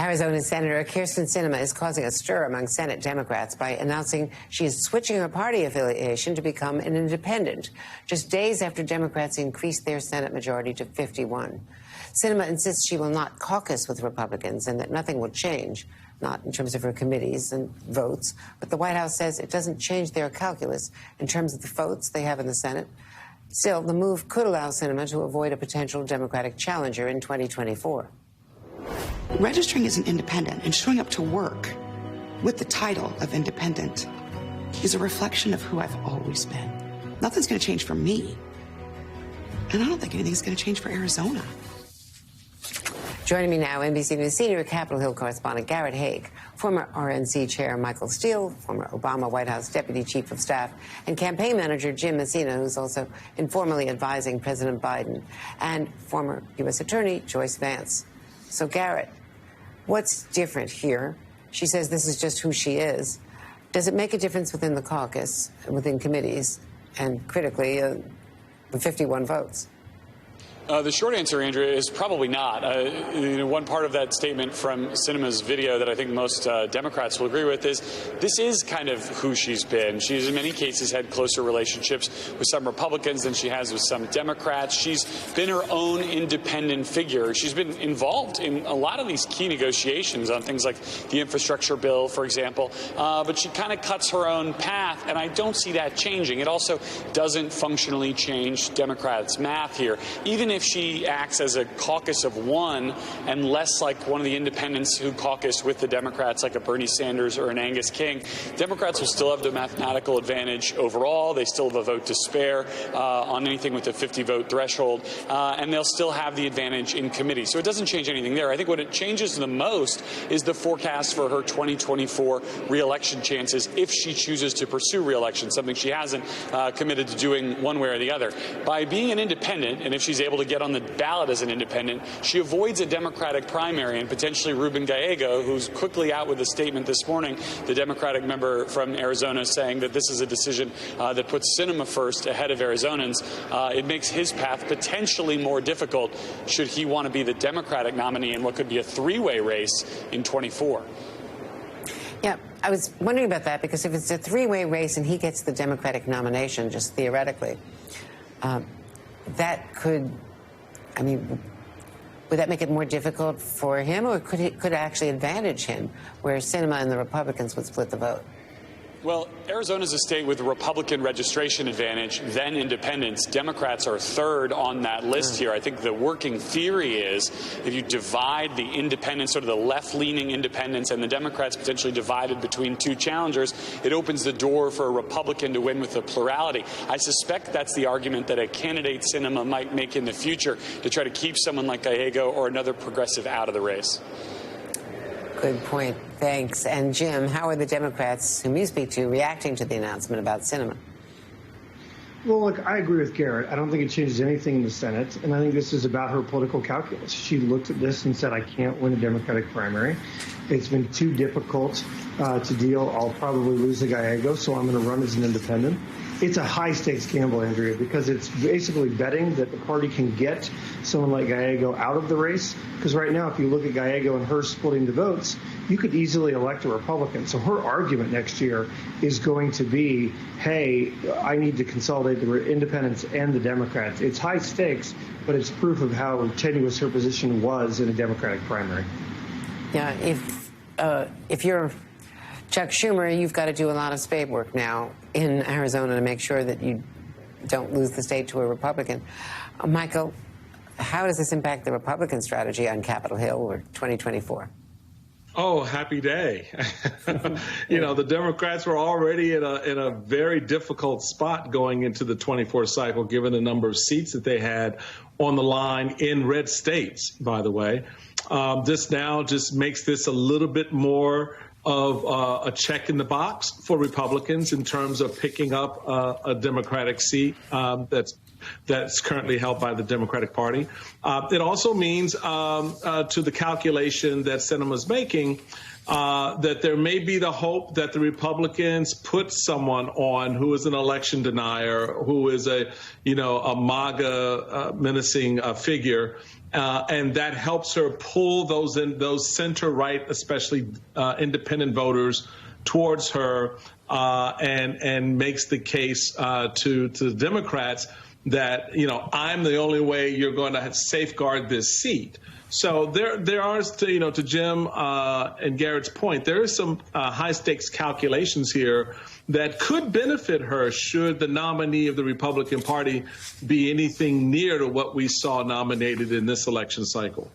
Arizona Senator Kyrsten Sinema is causing a stir among Senate Democrats by announcing she is switching her party affiliation to become an independent, just days after Democrats increased their Senate majority to 51. Sinema insists she will not caucus with Republicans and that nothing will change, not in terms of her committees and votes, but the White House says it doesn't change their calculus in terms of the votes they have in the Senate. Still, the move could allow Sinema to avoid a potential Democratic challenger in 2024. Registering as an independent and showing up to work with the title of independent is a reflection of who I've always been. Nothing's going to change for me. And I don't think anything's going to change for Arizona. Joining me now, NBC News senior Capitol Hill correspondent Garrett Haake, former RNC chair Michael Steele, former Obama White House deputy chief of staff, and campaign manager Jim Messina, who's also informally advising President Biden, and former U.S. attorney Joyce Vance. So, Garrett, what's different here? She says this is just who she is. Does it make a difference within the caucus, within committees, and critically, the 51 votes? The short answer, Andrea, is probably not. One part of that statement from Sinema's video that I think most Democrats will agree with is this is kind of who she's been. She's in many cases had closer relationships with some Republicans than she has with some Democrats. She's been her own independent figure. She's been involved in a lot of these key negotiations on things like the infrastructure bill, for example, but she kind of cuts her own path, and I don't see that changing. It also doesn't functionally change Democrats' math here. Even if she acts as a caucus of one and less like one of the independents who caucus with the Democrats, like a Bernie Sanders or an Angus King, Democrats will still have the mathematical advantage overall. They still have a vote to spare on anything with a 50-vote threshold, and they'll still have the advantage in committee. So it doesn't change anything there. I think what it changes the most is the forecast for her 2024 re-election chances if she chooses to pursue re-election, something she hasn't committed to doing one way or the other. By being an independent, and if she's able to get on the ballot as an independent, she avoids a Democratic primary and potentially Ruben Gallego, who's quickly out with a statement this morning, the Democratic member from Arizona, saying that this is a decision that puts Sinema first ahead of Arizonans. It makes his path potentially more difficult should he want to be the Democratic nominee in what could be a three-way race in 24. Yeah, I was wondering about that because if it's a three-way race and he gets the Democratic nomination, just theoretically, that could, I mean, would that make it more difficult for him, or could it actually advantage him, where Sinema and the Republicans would split the vote? Well, Arizona's a state with a Republican registration advantage, then independents. Democrats are third on that list here. I think the working theory is if you divide the independents, sort of the left-leaning independents, and the Democrats potentially divided between two challengers, it opens the door for a Republican to win with a plurality. I suspect that's the argument that a candidate Sinema might make in the future to try to keep someone like Gallego or another progressive out of the race. Good point. Thanks. And Jim, how are the Democrats whom you speak to reacting to the announcement about Sinema? Well, look, I agree with Garrett. I don't think it changes anything in the Senate, and I think this is about her political calculus. She looked at this and said, I can't win a Democratic primary. It's been too difficult to deal. I'll probably lose the Gallego, so I'm going to run as an independent. It's a high-stakes gamble, Andrea, because it's basically betting that the party can get someone like Gallego out of the race. Because right now, if you look at Gallego and her splitting the votes, you could easily elect a Republican. So her argument next year is going to be, hey, I need to consolidate the independents and the Democrats. It's high stakes, but it's proof of how tenuous her position was in a Democratic primary. Yeah, if you're Chuck Schumer, you've got to do a lot of spade work now in Arizona to make sure that you don't lose the state to a Republican. Michael, how does this impact the Republican strategy on Capitol Hill or 2024? Oh, happy day. You know, the Democrats were already in a very difficult spot going into the 24 cycle, given the number of seats that they had on the line in red states, by the way. This now just makes this a little bit more of a check in the box for Republicans in terms of picking up a Democratic seat that's currently held by the Democratic Party. It also means to the calculation that Sinema's making that there may be the hope that the Republicans put someone on who is an election denier, who is a MAGA menacing figure, and that helps her pull those center-right, especially independent voters, towards her, and makes the case to the Democrats that, I'm the only way you're going to safeguard this seat. So there are, to Jim and Garrett's point, there is some high-stakes calculations here that could benefit her should the nominee of the Republican Party be anything near to what we saw nominated in this election cycle.